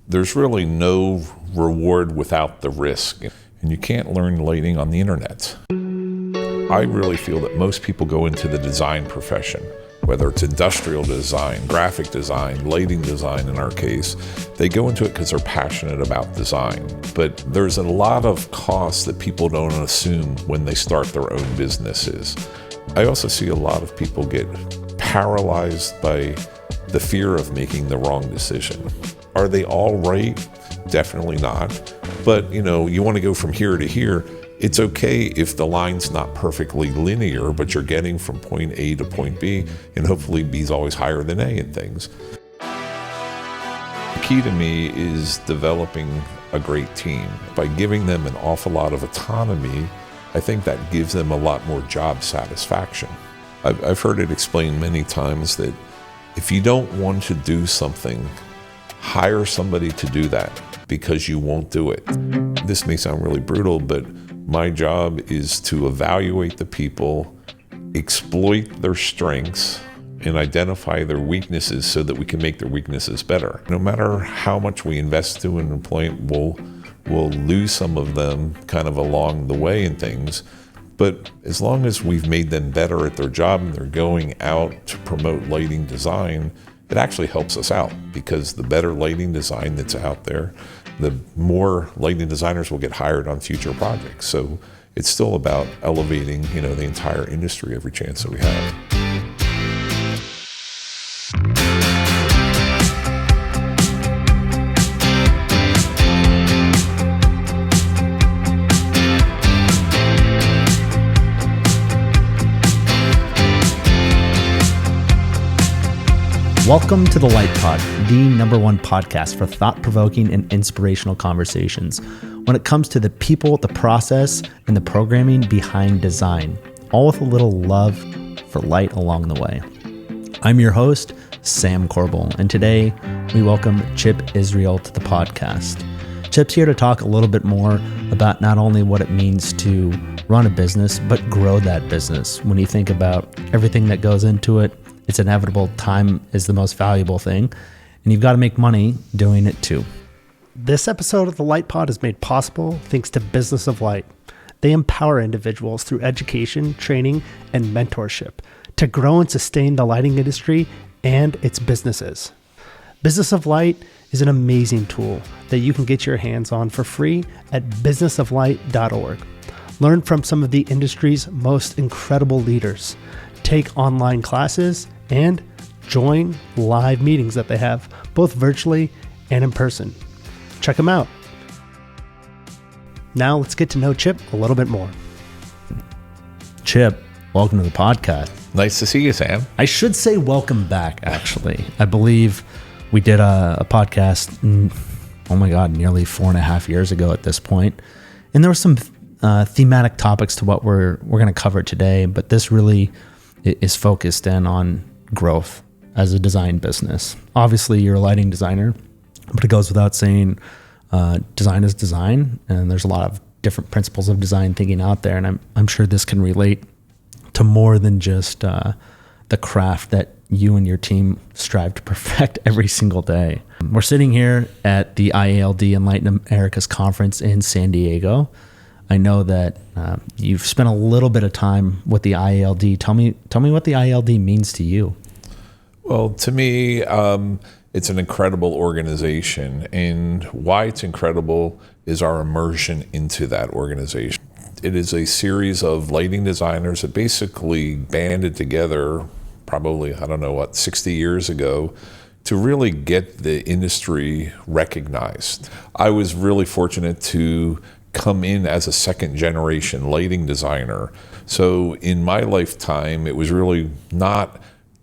there's really no reward without the risk. And you can't learn lighting on the internet. I really feel that most people go into the design profession, whether it's industrial design, graphic design, lighting design in our case, they go into it because they're passionate about design. But there's a lot of costs that people don't assume when they start their own businesses. I also see a lot of people get paralyzed by the fear of making the wrong decision. Are they all right? Definitely not. But you want to go from here to here. It's okay if the line's not perfectly linear, but you're getting from point A to point B, and hopefully B is always higher than A in things. The key to me is developing a great team. By giving them an awful lot of autonomy, I think that gives them a lot more job satisfaction. I've heard it explained many times that if you don't want to do something, hire somebody to do that because you won't do it. This may sound really brutal, but my job is to evaluate the people, exploit their strengths, and identify their weaknesses so that we can make their weaknesses better. No matter how much we invest to an employee, we'll lose some of them kind of along the way in things. But as long as we've made them better at their job and they're going out to promote lighting design, it actually helps us out, because the better lighting design that's out there, the more lighting designers will get hired on future projects. So it's still about elevating, the entire industry every chance that we have. Welcome to the LytePOD, the #1 podcast for thought-provoking and inspirational conversations when it comes to the people, the process, and the programming behind design, all with a little love for light along the way. I'm your host, Sam Corbel, and today we welcome Chip Israel to the podcast. Chip's here to talk a little bit more about not only what it means to run a business, but grow that business. When you think about everything that goes into it, it's inevitable. Time is the most valuable thing, and you've got to make money doing it too. This episode of the LytePOD is made possible thanks to Business of Light. They empower individuals through education, training, and mentorship to grow and sustain the lighting industry and its businesses. Business of Light is an amazing tool that you can get your hands on for free at businessoflight.org. Learn from some of the industry's most incredible leaders, take online classes, and join live meetings that they have, both virtually and in person. Check them out. Now let's get to know Chip a little bit more. Chip, welcome to the podcast. Nice to see you, Sam. I should say welcome back, actually. I believe we did a podcast, nearly 4.5 years ago at this point. And there were some thematic topics to what we're going to cover today, but this really is focused in on growth as a design business. Obviously, you're a lighting designer, but it goes without saying, design is design, and there's a lot of different principles of design thinking out there, and I'm sure this can relate to more than just the craft that you and your team strive to perfect every single day. We're sitting here at the IALD Enlighten Americas conference in San Diego. I know that you've spent a little bit of time with the IALD. Tell me what the IALD means to you. Well, to me, it's an incredible organization, and why it's incredible is our immersion into that organization. It is a series of lighting designers that basically banded together probably, 60 years ago to really get the industry recognized. I was really fortunate to come in as a second generation lighting designer. So in my lifetime, it was really not,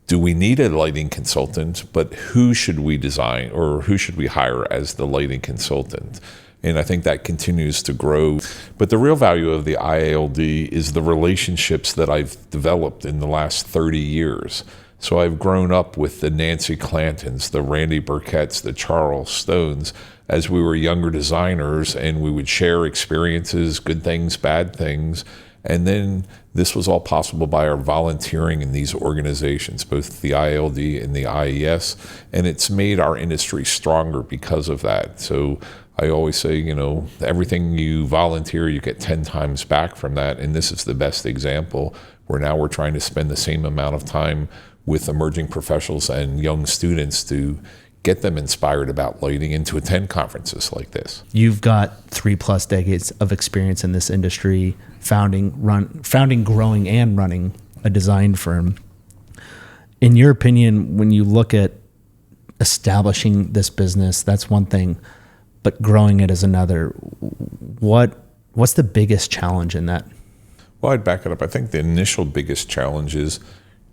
do we need a lighting consultant, but who should we design or who should we hire as the lighting consultant? And I think that continues to grow. But the real value of the IALD is the relationships that I've developed in the last 30 years. So I've grown up with the Nancy Clantons, the Randy Burketts, the Charles Stones, as we were younger designers, and we would share experiences, good things, bad things. And then this was all possible by our volunteering in these organizations, both the ILD and the IES, and it's made our industry stronger because of that. So I always say, everything you volunteer, you get 10 times back from that. And this is the best example where now we're trying to spend the same amount of time with emerging professionals and young students to get them inspired about lighting and to attend conferences like this. You've got 3+ decades of experience in this industry, founding, growing, and running a design firm. In your opinion, when you look at establishing this business, that's one thing, but growing it is another. What's the biggest challenge in that? Well, I'd back it up. I think the initial biggest challenge is,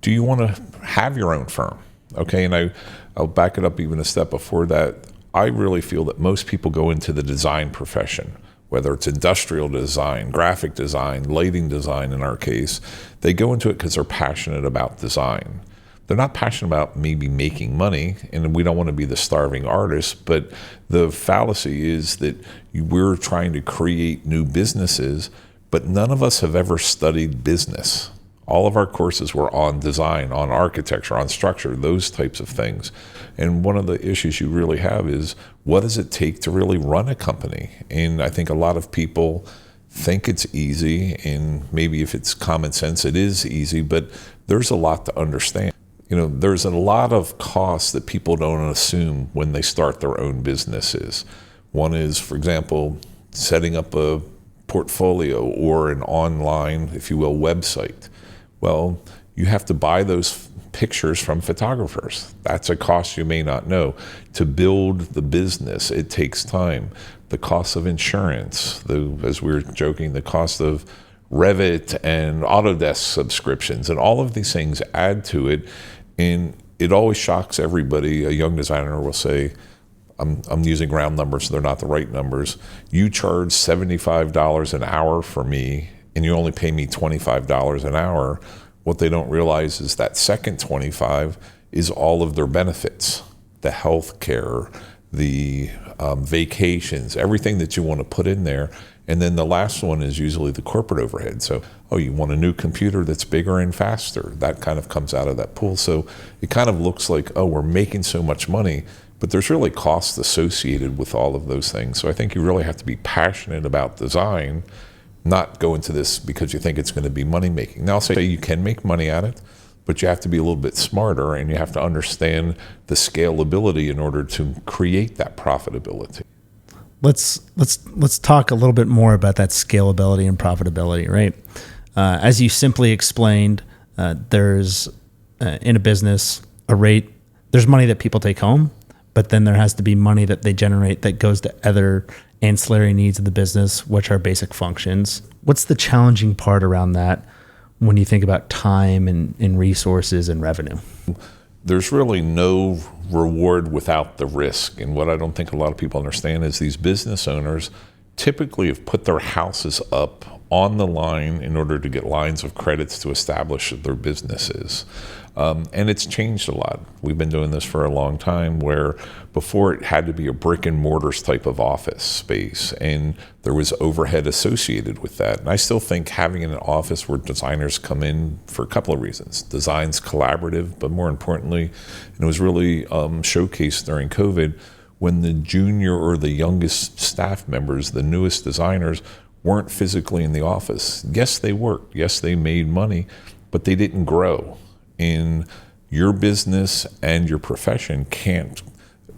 do you want to have your own firm? Okay, and I'll back it up even a step before that. I really feel that most people go into the design profession, whether it's industrial design, graphic design, lighting design in our case, they go into it because they're passionate about design. They're not passionate about maybe making money, and we don't want to be the starving artist, but the fallacy is that we're trying to create new businesses, but none of us have ever studied business. All of our courses were on design, on architecture, on structure, those types of things. And one of the issues you really have is, what does it take to really run a company? And I think a lot of people think it's easy, and maybe if it's common sense, it is easy, but there's a lot to understand. There's a lot of costs that people don't assume when they start their own businesses. One is, for example, setting up a portfolio or an online, if you will, website. Well, you have to buy those pictures from photographers. That's a cost you may not know. To build the business, it takes time. The cost of insurance, as we were joking, the cost of Revit and Autodesk subscriptions, and all of these things add to it. And it always shocks everybody. A young designer will say, I'm using round numbers, so they're not the right numbers. You charge $75 an hour for me, and you only pay me $25 an hour. What they don't realize is that second 25 is all of their benefits, the health care, the vacations, everything that you want to put in there. And then the last one is usually the corporate overhead. So, you want a new computer that's bigger and faster. That kind of comes out of that pool. So it kind of looks like, we're making so much money, but there's really costs associated with all of those things. So I think you really have to be passionate about design, not go into this because you think it's going to be money making. Now, I'll say you can make money at it, but you have to be a little bit smarter, and you have to understand the scalability in order to create that profitability. Let's talk a little bit more about that scalability and profitability, right? As you simply explained, there's in a business a rate. There's money that people take home, but then there has to be money that they generate that goes to other ancillary needs of the business, which are basic functions. What's the challenging part around that when you think about time and resources and revenue? There's really no reward without the risk. And what I don't think a lot of people understand is these business owners typically have put their houses up on the line in order to get lines of credits to establish their businesses. And it's changed a lot. We've been doing this for a long time, where before it had to be a brick and mortars type of office space, and there was overhead associated with that. And I still think having an office where designers come in for a couple of reasons. Design's collaborative, but more importantly, and it was really showcased during COVID, when the junior or the youngest staff members, the newest designers, weren't physically in the office. Yes, they worked. Yes, they made money, but they didn't grow. And your business and your profession can't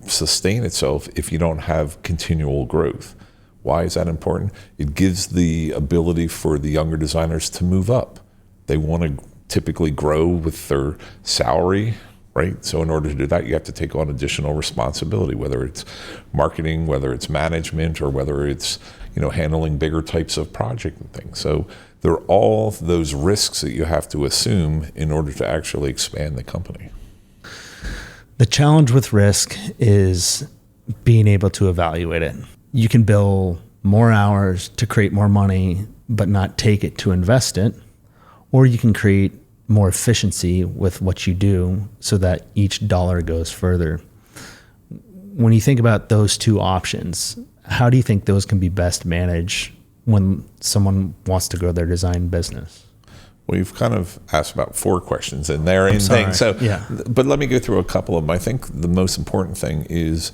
sustain itself if you don't have continual growth. Why is that important? It gives the ability for the younger designers to move up. They want to typically grow with their salary, right? So in order to do that, you have to take on additional responsibility, whether it's marketing, whether it's management, or whether it's handling bigger types of project and things. So there are all those risks that you have to assume in order to actually expand the company. The challenge with risk is being able to evaluate it. You can bill more hours to create more money, but not take it to invest it, or you can create more efficiency with what you do so that each dollar goes further. When you think about those two options, how do you think those can be best managed when someone wants to grow their design business? Well, you've kind of asked about 4 questions in there and things. So, yeah. But let me go through a couple of them. I think the most important thing is,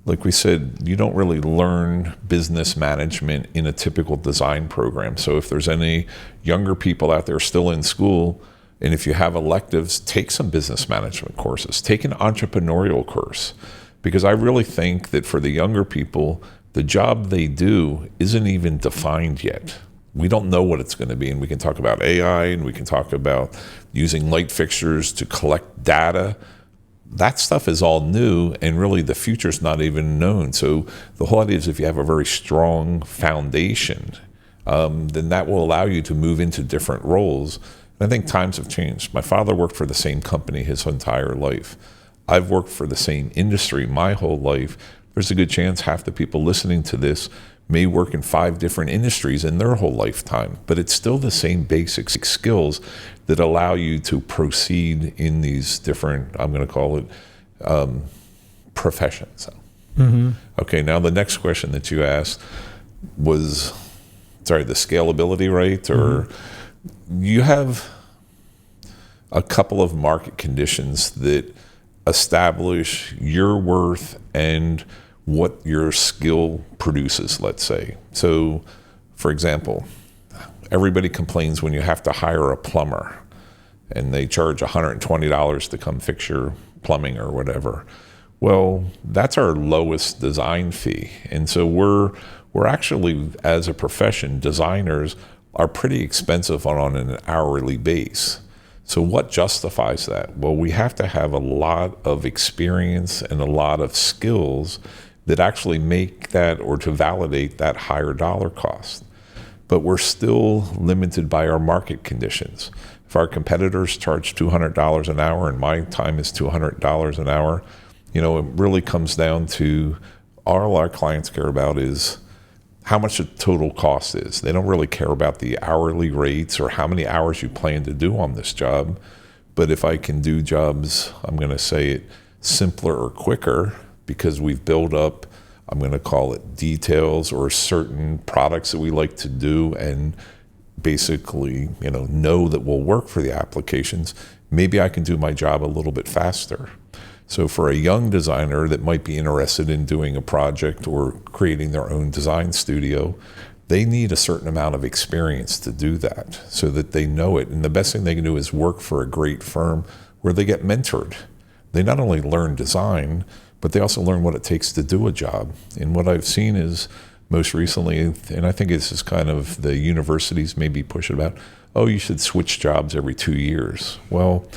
like we said, you don't really learn business management in a typical design program. So if there's any younger people out there still in school, and if you have electives, take some business management courses, take an entrepreneurial course, because I really think that for the younger people, the job they do isn't even defined yet. We don't know what it's going to be, and we can talk about AI, and we can talk about using light fixtures to collect data. That stuff is all new, and really the future's not even known. So the whole idea is if you have a very strong foundation, then that will allow you to move into different roles. And I think times have changed. My father worked for the same company his entire life. I've worked for the same industry my whole life. There's a good chance half the people listening to this may work in 5 different industries in their whole lifetime, but it's still the same basic skills that allow you to proceed in these different, I'm going to call it, professions. Mm-hmm. Okay, now the next question that you asked was, the scalability, right? Or you have a couple of market conditions that establish your worth and what your skill produces, let's say. So, for example, everybody complains when you have to hire a plumber and they charge $120 to come fix your plumbing or whatever. Well, that's our lowest design fee. And so we're actually, as a profession, designers are pretty expensive on an hourly base. So what justifies that? Well, we have to have a lot of experience and a lot of skills that actually make that, or to validate that, higher dollar cost. But we're still limited by our market conditions. If our competitors charge $200 an hour and my time is $200 an hour, it really comes down to, all our clients care about is how much the total cost is. They don't really care about the hourly rates or how many hours you plan to do on this job. But if I can do jobs, I'm going to say it, simpler or quicker, because we've built up, I'm going to call it, details or certain products that we like to do, and basically, know that will work for the applications, maybe I can do my job a little bit faster. So for a young designer that might be interested in doing a project or creating their own design studio, they need a certain amount of experience to do that so that they know it. And the best thing they can do is work for a great firm where they get mentored. They not only learn design, but they also learn what it takes to do a job. And what I've seen is, most recently, and I think this is kind of the universities maybe pushing about, you should switch jobs every 2 years. Well,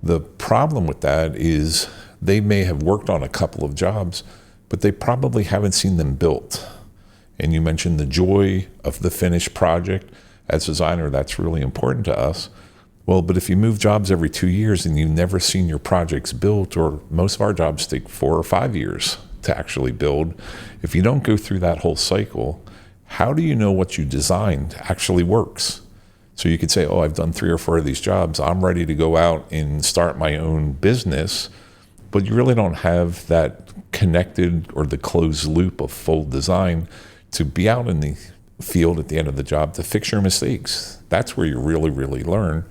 the problem with that is they may have worked on a couple of jobs, but they probably haven't seen them built. And you mentioned the joy of the finished project. As a designer, that's really important to us. Well, but if you move jobs every 2 years and you've never seen your projects built, or most of our jobs take 4 or 5 years to actually build, if you don't go through that whole cycle, how do you know what you designed actually works? So you could say, I've done 3 or 4 of these jobs, I'm ready to go out and start my own business, but you really don't have that connected or the closed loop of full design to be out in the field at the end of the job to fix your mistakes. That's where you really, really learn.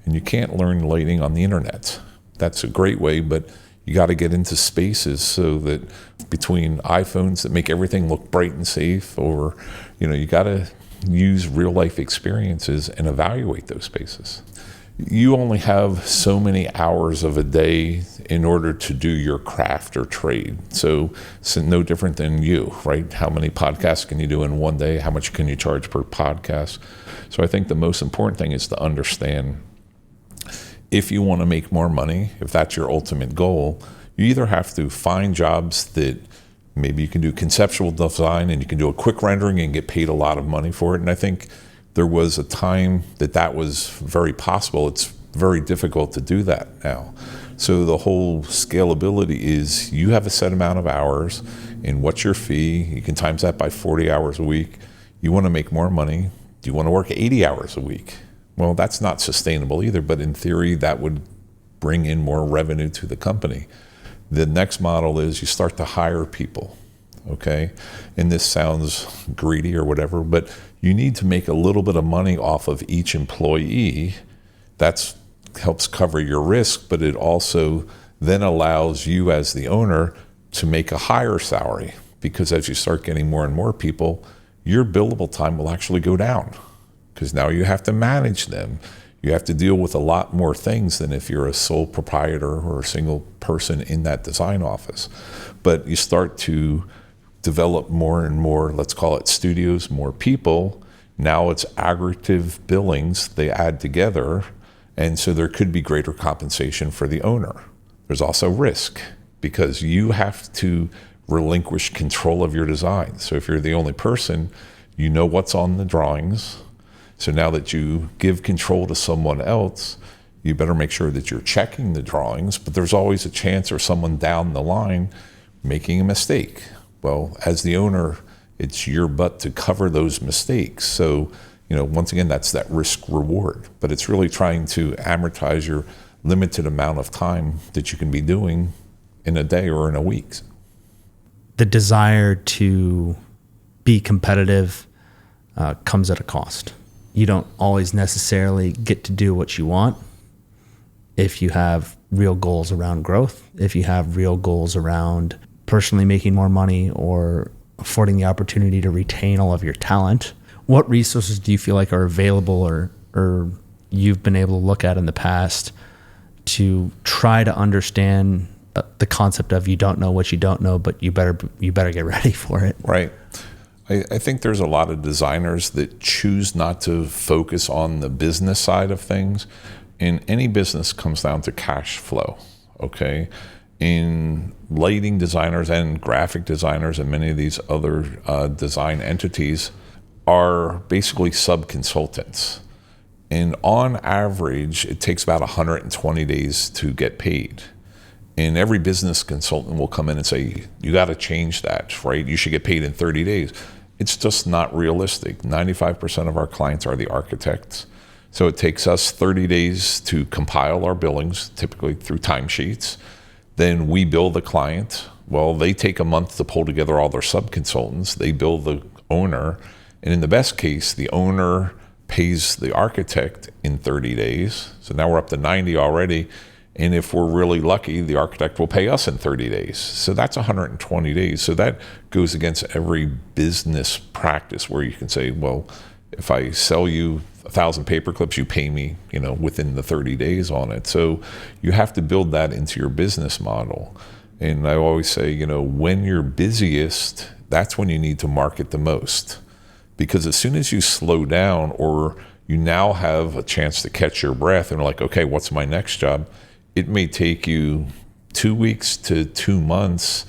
And you can't learn lighting on the internet. That's a great way, but you got to get into spaces so that between iPhones that make everything look bright and safe, or, you got to use real life experiences and evaluate those spaces. You only have so many hours of a day in order to do your craft or trade. So it's no different than you, right? How many podcasts can you do in one day? How much can you charge per podcast? So I think the most important thing is to understand, if you want to make more money, if that's your ultimate goal, you either have to find jobs that maybe you can do conceptual design and you can do a quick rendering and get paid a lot of money for it. And I think there was a time that was very possible. It's very difficult to do that now. So the whole scalability is, you have a set amount of hours, and what's your fee? You can times that by 40 hours a week. You want to make more money. Do you want to work 80 hours a week? Well, that's not sustainable either, but in theory, that would bring in more revenue to the company. The next model is you start to hire people. okay? And this sounds greedy or whatever, but you need to make a little bit of money off of each employee. That's helps cover your risk, but it also then allows you as the owner to make a higher salary, because as you start getting more and more people, your billable time will actually go down, because now you have to manage them. You have to deal with a lot more things than if you're a sole proprietor or a single person in that design office. But you start to develop more and more, let's call it studios, more people. Now it's aggregative billings they add together, and so there could be greater compensation for the owner. There's also risk, because you have to relinquish control of your design. So if you're the only person, you know what's on the drawings. So now that you give control to someone else, you better make sure that you're checking the drawings, but there's always a chance or someone down the line making a mistake. Well, as the owner, it's your butt to cover those mistakes. So, once again, that's that risk reward, but it's really trying to amortize your limited amount of time that you can be doing in a day or in a week. The desire to be competitive comes at a cost. You don't always necessarily get to do what you want if you have real goals around growth, if you have real goals around personally making more money or affording the opportunity to retain all of your talent. What resources do you feel like are available or you've been able to look at in the past to try to understand the concept of you don't know what you don't know, but you better get ready for it? Right. I think there's a lot of designers that choose not to focus on the business side of things. And any business comes down to cash flow, okay? In lighting designers and graphic designers and many of these other design entities are basically sub-consultants. And on average, it takes about 120 days to get paid. And every business consultant will come in and say, you got to change that, right? You should get paid in 30 days. It's just not realistic. 95% of our clients are the architects. So it takes us 30 days to compile our billings, typically through timesheets. Then we bill the client. Well, they take a month to pull together all their sub-consultants. They bill the owner. And in the best case, the owner pays the architect in 30 days. So now we're up to 90 already. And if we're really lucky, the architect will pay us in 30 days. So that's 120 days. So that goes against every business practice where you can say, well, if I sell you 1,000 paper clips, you pay me, within the 30 days on it. So you have to build that into your business model. And I always say, when you're busiest, that's when you need to market the most. Because as soon as you slow down or you now have a chance to catch your breath and like, okay, what's my next job? It may take you 2 weeks to 2 months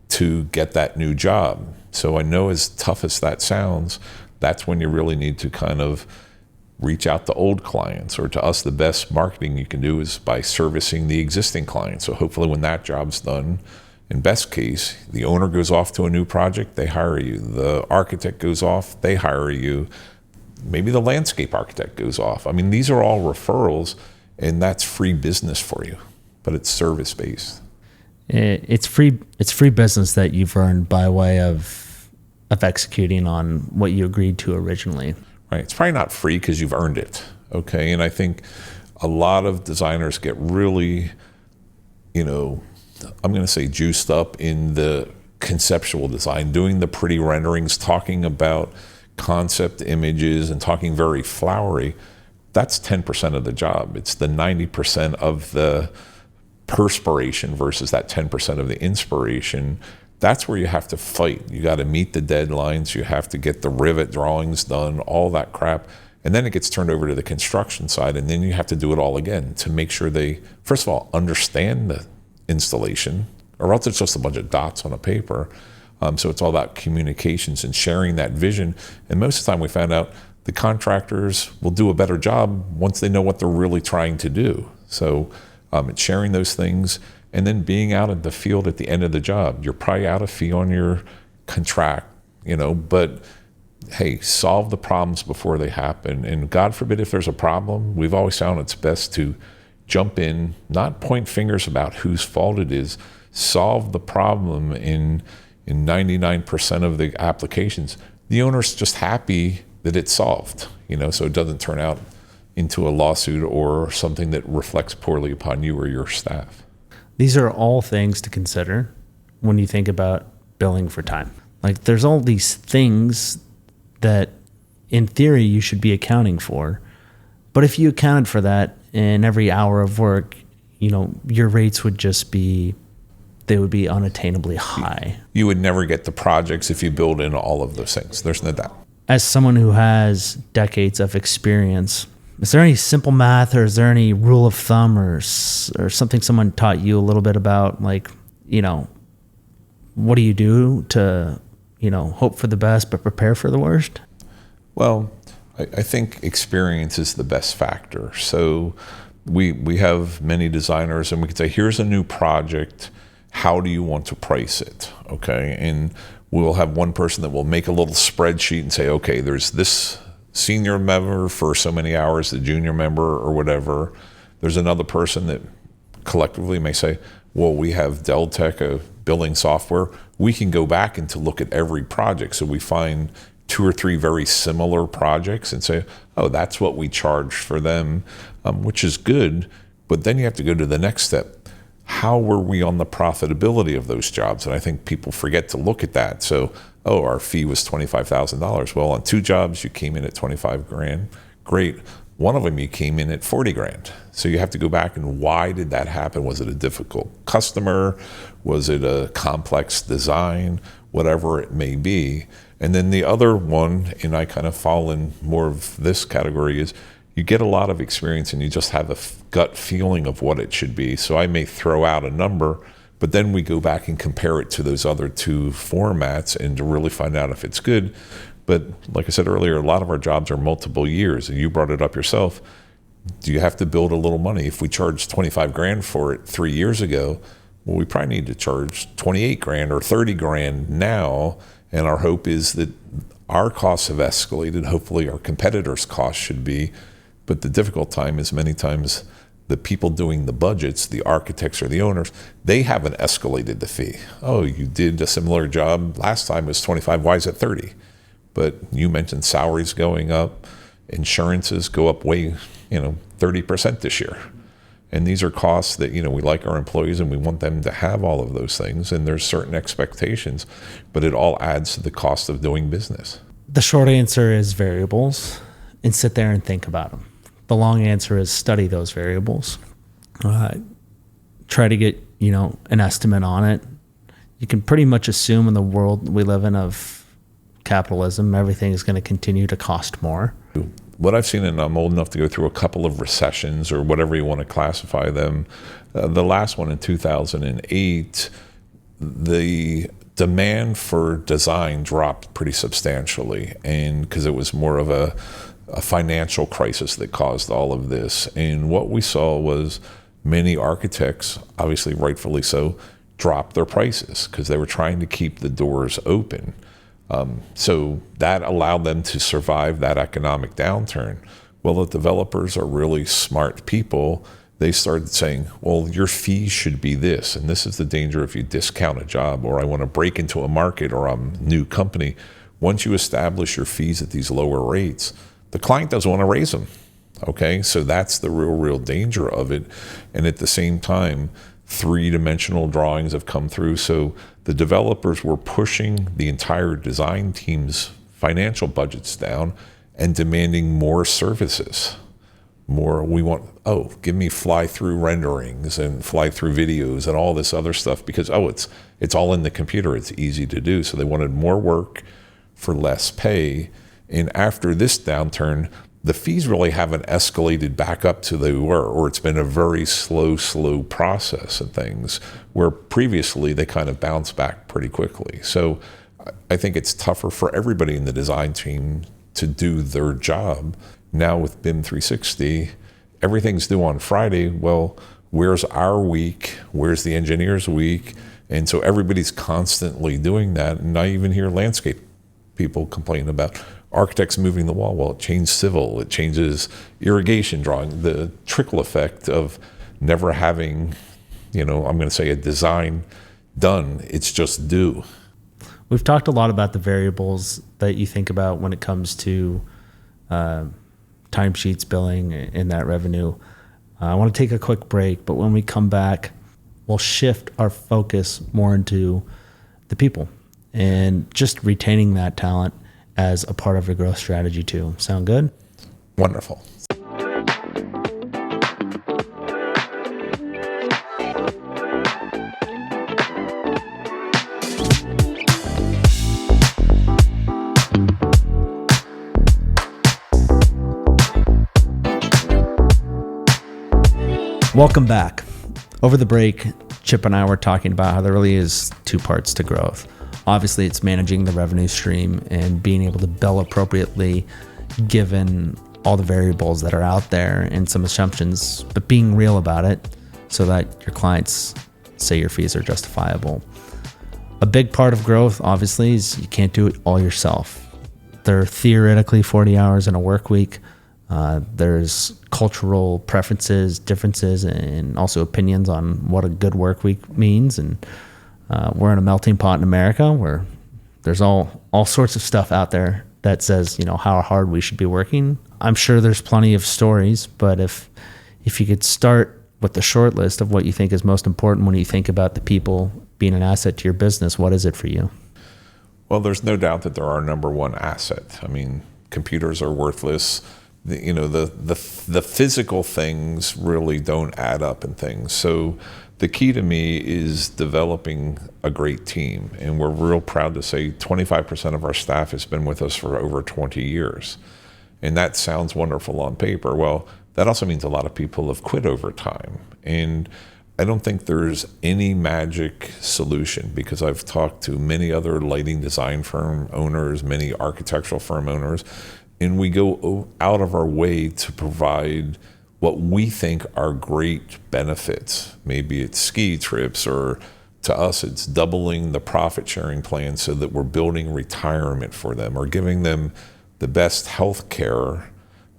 to get that new job. So I know, as tough as that sounds, that's when you really need to kind of reach out to old clients, or to us, the best marketing you can do is by servicing the existing clients. So hopefully when that job's done, in best case, the owner goes off to a new project, they hire you. The architect goes off, they hire you. Maybe the landscape architect goes off. I mean, these are all referrals, and that's free business for you, but it's service-based. It's free business that you've earned by way of executing on what you agreed to originally. Right. It's probably not free because you've earned it. Okay. And I think a lot of designers get really, I'm going to say juiced up in the conceptual design, doing the pretty renderings, talking about concept images and talking very flowery. That's 10% of the job. It's the 90% of the perspiration versus that 10% of the inspiration. That's where you have to fight. You got to meet the deadlines. You have to get the rivet drawings done, all that crap. And then it gets turned over to the construction side, and then you have to do it all again to make sure they, first of all, understand the installation, or else it's just a bunch of dots on a paper. So it's all about communications and sharing that vision. And most of the time we found out the contractors will do a better job once they know what they're really trying to do. So it's sharing those things. And then being out in the field at the end of the job. You're probably out of fee on your contract, but hey, solve the problems before they happen. And God forbid if there's a problem, we've always found it's best to jump in, not point fingers about whose fault it is, solve the problem and, in 99% of the applications, the owner's just happy that it's solved, so it doesn't turn out into a lawsuit or something that reflects poorly upon you or your staff. These are all things to consider when you think about billing for time. Like, there's all these things that in theory you should be accounting for. But if you accounted for that in every hour of work, your rates would just be, they would be unattainably high. You would never get the projects if you build in all of those things. There's no doubt. As someone who has decades of experience, is there any simple math, or is there any rule of thumb, or something someone taught you a little bit about, like, what do you do to, hope for the best but prepare for the worst? Well, I think experience is the best factor. So we have many designers, and we can say, here's a new project. How do you want to price it? Okay. And we'll have one person that will make a little spreadsheet and say, okay, there's this senior member for so many hours, the junior member or whatever. There's another person that collectively may say, well, we have Deltek, a billing software. We can go back and to look at every project. So we find 2 or 3 very similar projects and say, oh, that's what we charge for them, which is good. But then you have to go to the next step. How were we on the profitability of those jobs? And I think people forget to look at that. So, our fee was $25,000. Well, on 2 jobs, you came in at 25 grand. Great. One of them, you came in at 40 grand. So you have to go back and why did that happen? Was it a difficult customer? Was it a complex design? Whatever it may be. And then the other one, and I kind of fall in more of this category, is you get a lot of experience and you just have a gut feeling of what it should be. So I may throw out a number, but then we go back and compare it to those other 2 formats and to really find out if it's good. But like I said earlier, a lot of our jobs are multiple years, and you brought it up yourself. Do you have to build a little money? If we charged 25 grand for it 3 years ago, well, we probably need to charge 28 grand or 30 grand now. And our hope is that our costs have escalated. Hopefully our competitors' costs should be. But the difficult time is many times the people doing the budgets, the architects or the owners, they haven't escalated the fee. Oh, you did a similar job. Last time it was 25. Why is it 30? But you mentioned salaries going up. Insurances go up way, 30% this year. And these are costs that, we like our employees and we want them to have all of those things. And there's certain expectations, but it all adds to the cost of doing business. The short answer is variables, and sit there and think about them. The long answer is study those variables. Try to get, an estimate on it. You can pretty much assume in the world we live in of capitalism, everything is going to continue to cost more. What I've seen, and I'm old enough to go through a couple of recessions or whatever you want to classify them. The last one in 2008, the demand for design dropped pretty substantially, and because it was more of a financial crisis that caused all of this. And what we saw was many architects, obviously rightfully so, dropped their prices because they were trying to keep the doors open. So that allowed them to survive that economic downturn. Well, the developers are really smart people. They started saying, well, your fees should be this, and this is the danger if you discount a job, or I want to break into a market, or I'm a new company. Once you establish your fees at these lower rates, the client doesn't want to raise them. Okay, so that's the real danger of it. And at the same time, 3-dimensional drawings have come through. So the developers were pushing the entire design team's financial budgets down and demanding more services. We want, give me fly-through renderings and fly-through videos and all this other stuff because, it's all in the computer. It's easy to do. So they wanted more work for less pay. And after this downturn, the fees really haven't escalated back up to they were, or it's been a very slow process and things where previously they kind of bounced back pretty quickly. So I think it's tougher for everybody in the design team to do their job. Now with BIM 360, everything's due on Friday. Well, where's our week? Where's the engineer's week? And so everybody's constantly doing that. And I even hear landscape people complain about architects moving the wall. Well, it changed civil, it changes irrigation drawing, the trickle effect of never having, I'm going to say a design done, it's just due. We've talked a lot about the variables that you think about when it comes to timesheets, billing, and that revenue. I want to take a quick break, but when we come back, we'll shift our focus more into the people and just retaining that talent as a part of your growth strategy too. Sound good? Wonderful. Welcome back. Over the break, Chip and I were talking about how there really is two parts to growth. Obviously, it's managing the revenue stream and being able to bill appropriately given all the variables that are out there and some assumptions, but being real about it so that your clients say your fees are justifiable. A big part of growth, obviously, is you can't do it all yourself. There are theoretically 40 hours in a work week. There's cultural preferences, differences, and also opinions on what a good work week means. And we're in a melting pot in America where there's all sorts of stuff out there that says, how hard we should be working. I'm sure there's plenty of stories, but if you could start with the short list of what you think is most important when you think about the people being an asset to your business, what is it for you? Well, there's no doubt that they're our number one asset. I mean, computers are worthless. The physical things really don't add up in things. So the key to me is developing a great team. And we're real proud to say 25% of our staff has been with us for over 20 years. And that sounds wonderful on paper. Well, that also means a lot of people have quit over time. And I don't think there's any magic solution, because I've talked to many other lighting design firm owners, many architectural firm owners, and we go out of our way to provide what we think are great benefits. Maybe it's ski trips, or to us, it's doubling the profit sharing plan so that we're building retirement for them, or giving them the best health care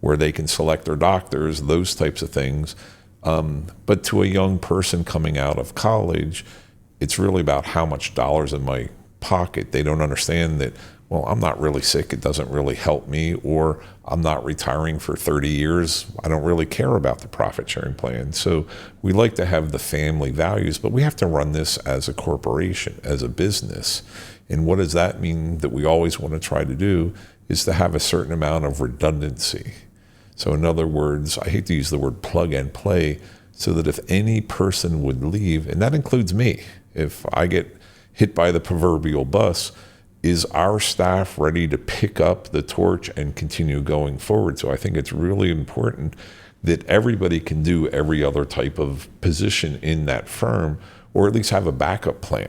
where they can select their doctors, those types of things. But to a young person coming out of college, it's really about how much dollars in my pocket. They don't understand that, well, I'm not really sick, it doesn't really help me, or I'm not retiring for 30 years, I don't really care about the profit sharing plan. So we like to have the family values, but we have to run this as a corporation, as a business. And what does that mean that we always want to try to do is to have a certain amount of redundancy. So in other words, I hate to use the word plug and play, so that if any person would leave, and that includes me, if I get hit by the proverbial bus, is our staff ready to pick up the torch and continue going forward? So I think it's really important that everybody can do every other type of position in that firm, or at least have a backup plan.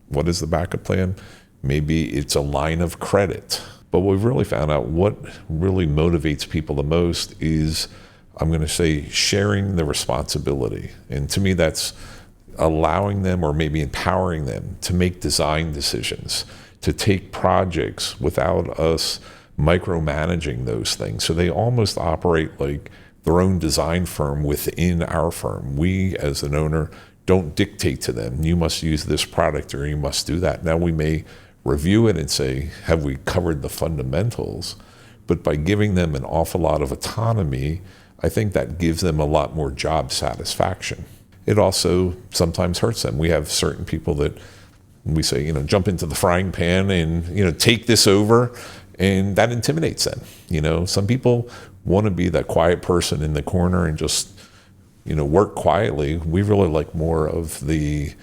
What is the backup plan? Maybe it's a line of credit. But we've really found out what really motivates people the most is, I'm going to say, sharing the responsibility. And to me, that's allowing them, or maybe empowering them, to make design decisions, to take projects without us micromanaging those things. So they almost operate like their own design firm within our firm. We, as an owner, don't dictate to them, you must use this product or you must do that. Now we may review it and say, have we covered the fundamentals? But by giving them an awful lot of autonomy, I think that gives them a lot more job satisfaction. It also sometimes hurts them. We have certain people that we say, jump into the frying pan and, take this over, and that intimidates them. Some people want to be that quiet person in the corner and just, work quietly. We really like more of the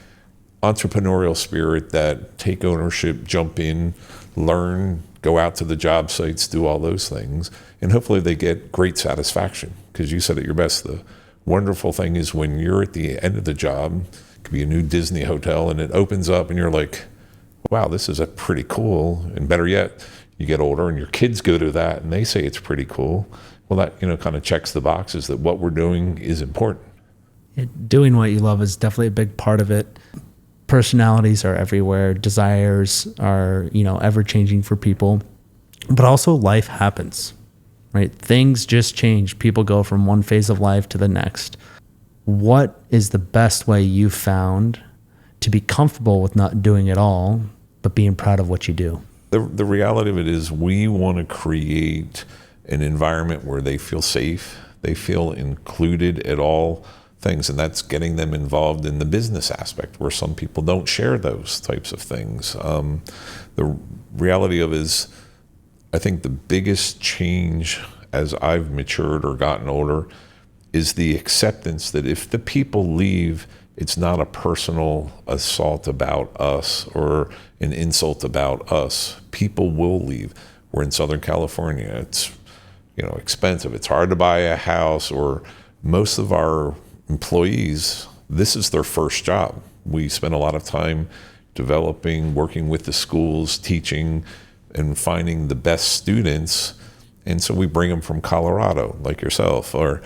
entrepreneurial spirit, that take ownership, jump in, learn, go out to the job sites, do all those things. And hopefully they get great satisfaction, because you said it your best. The wonderful thing is when you're at the end of the job, it could be a new Disney hotel, and it opens up and you're like, wow, this is a pretty cool. And better yet, you get older and your kids go to that and they say it's pretty cool. Well, that, kind of checks the boxes that what we're doing is important. Doing what you love is definitely a big part of it. Personalities are everywhere. Desires are, ever changing for people, but also life happens, right? Things just change. People go from one phase of life to the next. What is the best way you found to be comfortable with not doing it all but being proud of what you do. The reality of it is we want to create an environment where they feel safe, they feel included at all things, and that's getting them involved in the business aspect where some people don't share those types of things. The reality of it is, I think the biggest change as I've matured or gotten older is the acceptance that if the people leave, it's not a personal assault about us or an insult about us. People will leave. We're in Southern California. It's expensive. It's hard to buy a house, or most of our employees, this is their first job. We spend a lot of time developing, working with the schools, teaching, and finding the best students. And so we bring them from Colorado, like yourself, or,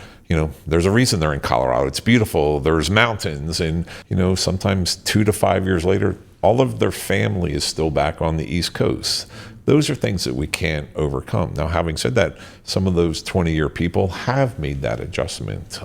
there's a reason they're in Colorado. It's beautiful. There's mountains. And, sometimes 2 to 5 years later, all of their family is still back on the East Coast. Those are things that we can't overcome. Now, having said that, some of those 20-year people have made that adjustment.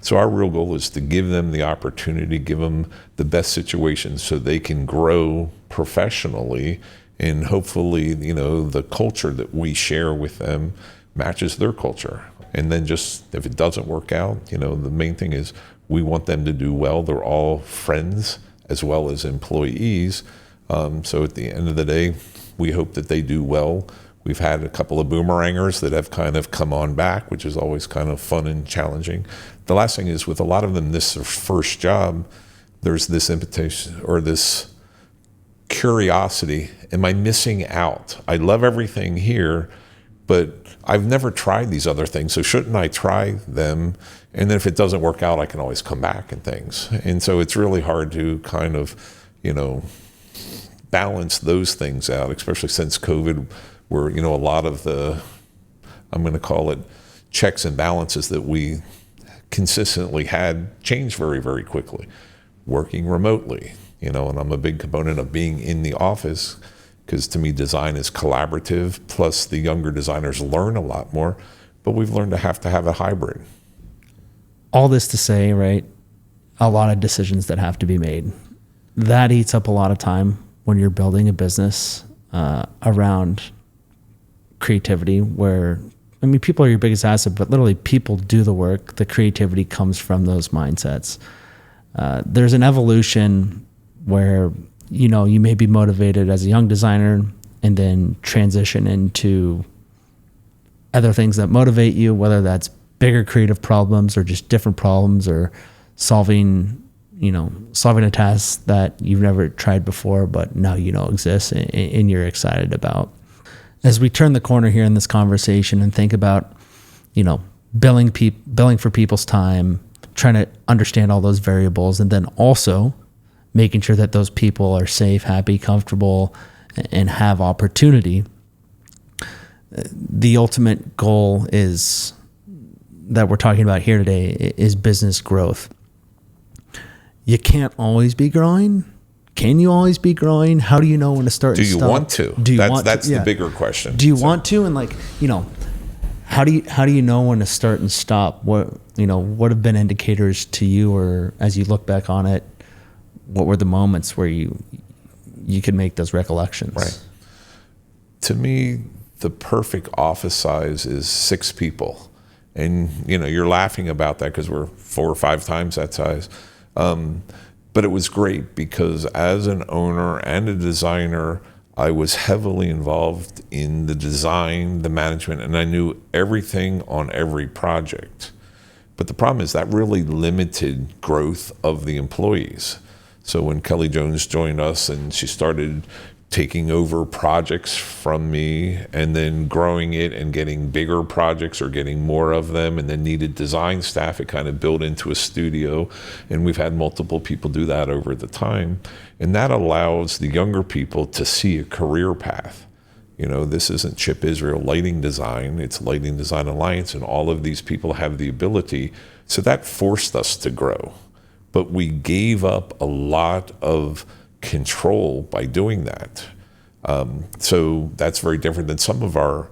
So our real goal is to give them the opportunity, give them the best situation so they can grow professionally, and hopefully, the culture that we share with them matches their culture. And then just, if it doesn't work out, the main thing is we want them to do well. They're all friends as well as employees. So at the end of the day, we hope that they do well. We've had a couple of boomerangers that have kind of come on back, which is always kind of fun and challenging. The last thing is, with a lot of them, this is their first job, there's this invitation or this curiosity. Am I missing out? I love everything here, but I've never tried these other things, so shouldn't I try them? And then if it doesn't work out, I can always come back and things. And so it's really hard to kind of, balance those things out, especially since COVID, where, a lot of the, I'm going to call it, checks and balances that we consistently had changed very, very quickly. Working remotely, and I'm a big component of being in the office, because to me, design is collaborative, plus the younger designers learn a lot more, but we've learned to have a hybrid. All this to say, right, a lot of decisions that have to be made. That eats up a lot of time when you're building a business around creativity, where, people are your biggest asset, but literally people do the work. The creativity comes from those mindsets. There's an evolution where, you may be motivated as a young designer and then transition into other things that motivate you, whether that's bigger creative problems or just different problems, or solving a task that you've never tried before, but now exists and you're excited about. As we turn the corner here in this conversation and think about, billing for people's time, trying to understand all those variables, and then also making sure that those people are safe, happy, comfortable, and have opportunity. The ultimate goal is that we're talking about here today is business growth. You can't always be growing. Can you always be growing? How do you know when to start and stop? Do you want to? That's the bigger question. Do you want to? And how do you know when to start and stop? What have been indicators to you, or as you look back on it, what were the moments where you could make those recollections? Right. To me, the perfect office size is 6 people. And, you're laughing about that because we're 4 or 5 times that size. But it was great because as an owner and a designer, I was heavily involved in the design, the management, and I knew everything on every project. But the problem is that really limited growth of the employees. So when Kelly Jones joined us and she started taking over projects from me and then growing it and getting bigger projects or getting more of them, and then needed design staff, it kind of built into a studio. And we've had multiple people do that over the time. And that allows the younger people to see a career path. This isn't Chip Israel Lighting Design, it's Lighting Design Alliance, and all of these people have the ability. So that forced us to grow. But we gave up a lot of control by doing that. So that's very different than some of our,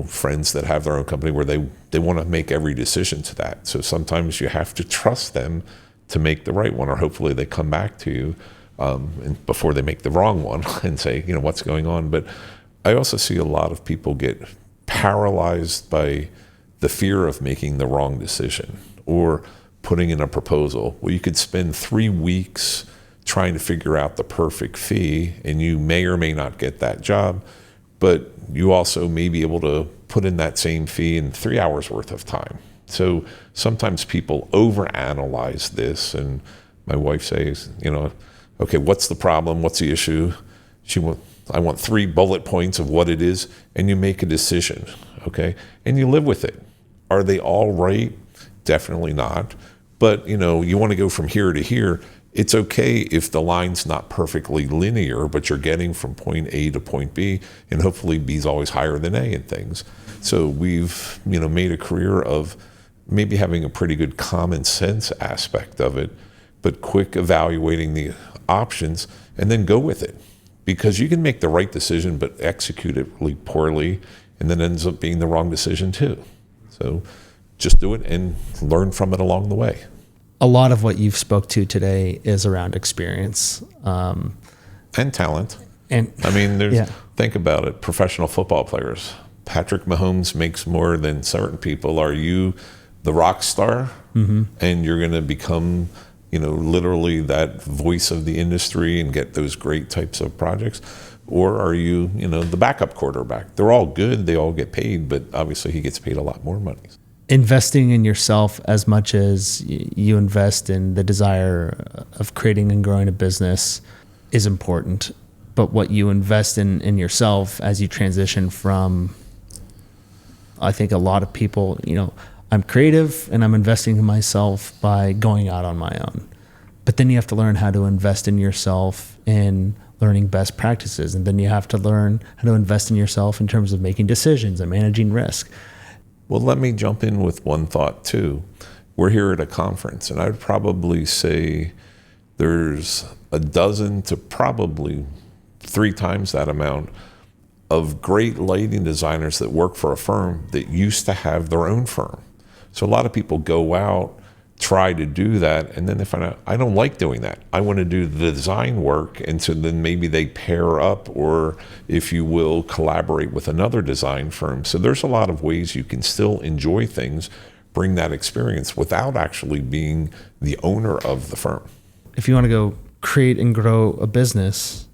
friends that have their own company where they want to make every decision to that. So sometimes you have to trust them to make the right one, or hopefully they come back to you. and before they make the wrong one and say, what's going on. But I also see a lot of people get paralyzed by the fear of making the wrong decision or putting in a proposal. Well, you could spend 3 weeks trying to figure out the perfect fee, and you may or may not get that job, but you also may be able to put in that same fee in 3 hours worth of time. So sometimes people overanalyze this, and my wife says, okay, what's the problem? What's the issue? I want 3 bullet points of what it is, and you make a decision, okay? And you live with it. Are they all right? Definitely not. But, you want to go from here to here. It's okay if the line's not perfectly linear, but you're getting from point A to point B, and hopefully B is always higher than A in things. So we've, made a career of maybe having a pretty good common sense aspect of it, but quick evaluating the options and then go with it. Because you can make the right decision, but execute it really poorly, and then ends up being the wrong decision too. So just do it and learn from it along the way. A lot of what you've spoke to today is around experience. And talent. And think about it, professional football players. Patrick Mahomes makes more than certain people. Are you the rock star? Mm-hmm. And you're going to become, literally that voice of the industry and get those great types of projects? Or are you, the backup quarterback? They're all good. They all get paid, but obviously he gets paid a lot more money. Investing in yourself as much as you invest in the desire of creating and growing a business is important. But what you invest in yourself as you transition from, I think a lot of people, I'm creative and I'm investing in myself by going out on my own. But then you have to learn how to invest in yourself in learning best practices. And then you have to learn how to invest in yourself in terms of making decisions and managing risk. Well, let me jump in with one thought too. We're here at a conference, and I'd probably say there's a dozen to probably 3 times that amount of great lighting designers that work for a firm that used to have their own firm. So a lot of people go out, try to do that, and then they find out, I don't like doing that. I want to do the design work, and so then maybe they pair up or, if you will, collaborate with another design firm. So there's a lot of ways you can still enjoy things, bring that experience without actually being the owner of the firm. If you want to go create and grow a business,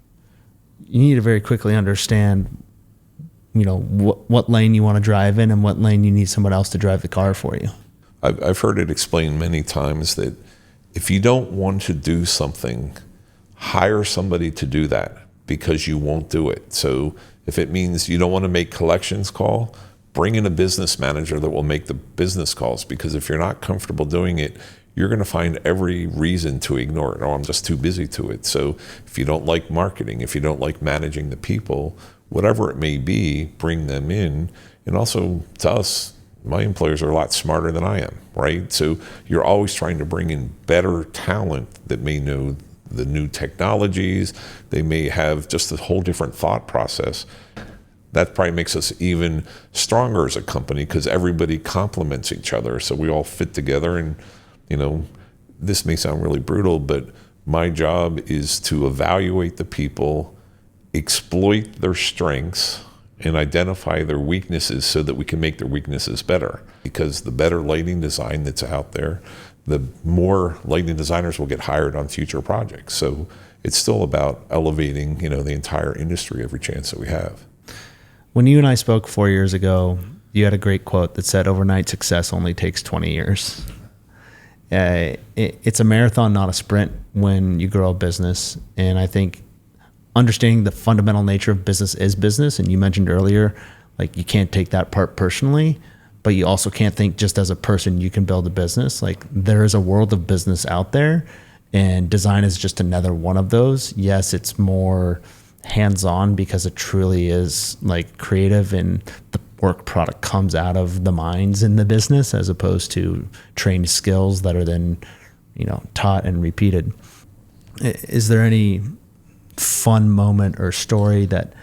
you need to very quickly understand, what lane you want to drive in and what lane you need someone else to drive the car for you. I've heard it explained many times that if you don't want to do something, hire somebody to do that because you won't do it. So if it means you don't want to make collections call, bring in a business manager that will make the business calls, because if you're not comfortable doing it, you're going to find every reason to ignore it. Oh, I'm just too busy to it. So if you don't like marketing, if you don't like managing the people, whatever it may be, bring them in. And also to us, my employers are a lot smarter than I am, right? So you're always trying to bring in better talent that may know the new technologies. They may have just a whole different thought process. That probably makes us even stronger as a company because everybody complements each other. So we all fit together. And, this may sound really brutal, but my job is to evaluate the people, exploit their strengths, and identify their weaknesses so that we can make their weaknesses better. Because the better lighting design that's out there, the more lighting designers will get hired on future projects. So it's still about elevating, the entire industry every chance that we have. When you and I spoke 4 years ago, you had a great quote that said, overnight success only takes 20 years. It's a marathon, not a sprint when you grow a business. And I think understanding the fundamental nature of business is business. And you mentioned earlier, like, you can't take that part personally, but you also can't think just as a person you can build a business. Like, there is a world of business out there, and design is just another one of those. Yes, it's more hands-on because it truly is like creative, and the work product comes out of the minds in the business as opposed to trained skills that are then, taught and repeated. Is there any fun moment or story that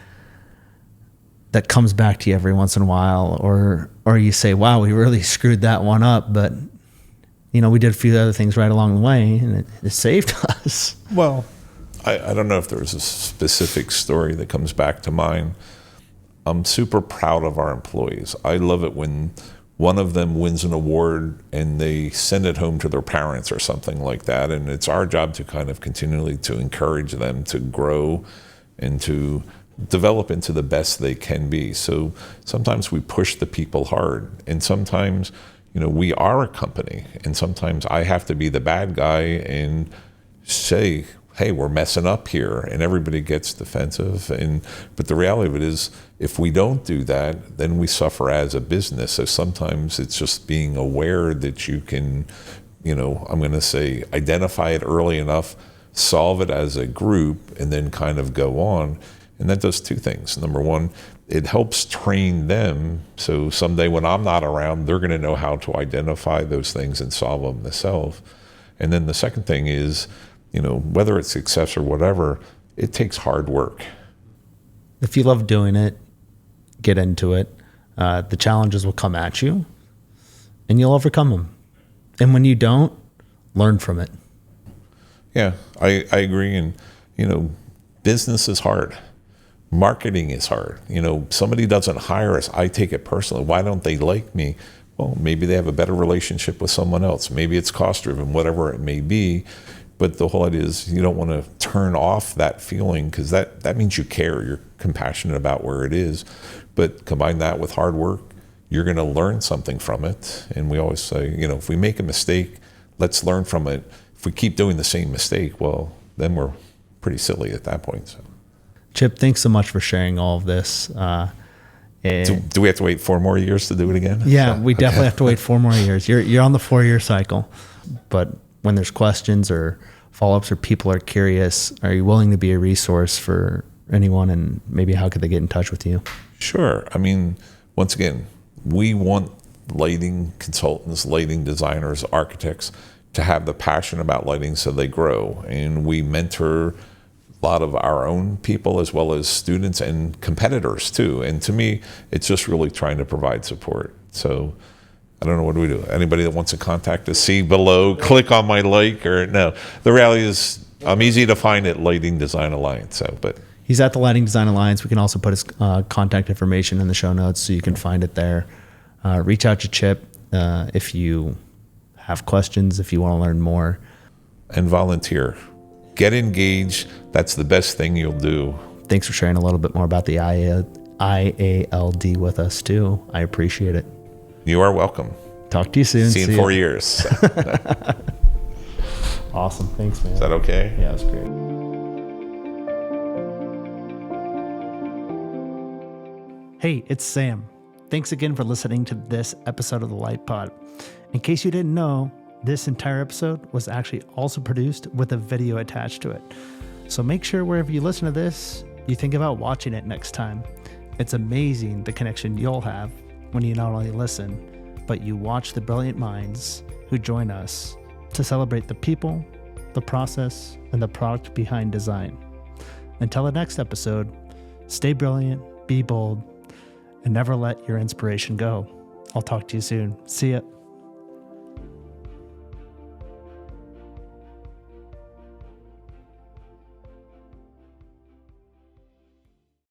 comes back to you every once in a while, or you say, wow, we really screwed that one up, but we did a few other things right along the way and it saved us? Well, I don't know if there's a specific story that comes back to mind. I'm super proud of our employees. I love it when one of them wins an award and they send it home to their parents or something like that. And it's our job to kind of continually to encourage them to grow and to develop into the best they can be. So sometimes we push the people hard, and sometimes, we are a company, and sometimes I have to be the bad guy and say, hey, we're messing up here, and everybody gets defensive. But the reality of it is, if we don't do that, then we suffer as a business. So sometimes it's just being aware that you can, I'm going to say, identify it early enough, solve it as a group, and then kind of go on. And that does two things. Number one, it helps train them. So someday when I'm not around, they're going to know how to identify those things and solve them themselves. And then the second thing is, whether it's success or whatever, it takes hard work. If you love doing it, get into it. The challenges will come at you and you'll overcome them. And when you don't, learn from it. Yeah, I agree. And, business is hard. Marketing is hard. Somebody doesn't hire us, I take it personally. Why don't they like me? Well, maybe they have a better relationship with someone else. Maybe it's cost driven, whatever it may be. But the whole idea is you don't want to turn off that feeling, because that means you care. You're compassionate about where it is. But combine that with hard work, you're going to learn something from it. And we always say, if we make a mistake, let's learn from it. If we keep doing the same mistake, well, then we're pretty silly at that point. So. Chip, thanks so much for sharing all of this. Do we have to wait 4 more years to do it again? Yeah, we definitely have to wait 4 more years. You're on the 4-year cycle. But when there's questions or follow-ups or people are curious, are you willing to be a resource for anyone, and maybe how could they get in touch with you? Sure. Once again, we want lighting consultants, lighting designers, architects to have the passion about lighting so they grow. And we mentor a lot of our own people as well as students and competitors too. And to me, it's just really trying to provide support. So I don't know, what do we do? Anybody that wants to contact us, see below, click on my like, or no. The reality is I'm easy to find at Lighting Design Alliance. But he's at the Lighting Design Alliance. We can also put his contact information in the show notes so you can find it there. Reach out to Chip if you have questions, if you want to learn more. And volunteer. Get engaged. That's the best thing you'll do. Thanks for sharing a little bit more about the IALD with us too. I appreciate it. You are welcome. Talk to you soon. See you in 4 years. Awesome. Thanks, man. Is that okay? Yeah, that's great. Hey, it's Sam. Thanks again for listening to this episode of the LytePOD. In case you didn't know, this entire episode was actually also produced with a video attached to it. So make sure wherever you listen to this, you think about watching it next time. It's amazing the connection you'll have when you not only listen, but you watch the brilliant minds who join us to celebrate the people, the process, and the product behind design. Until the next episode, stay brilliant, be bold, and never let your inspiration go. I'll talk to you soon. See ya.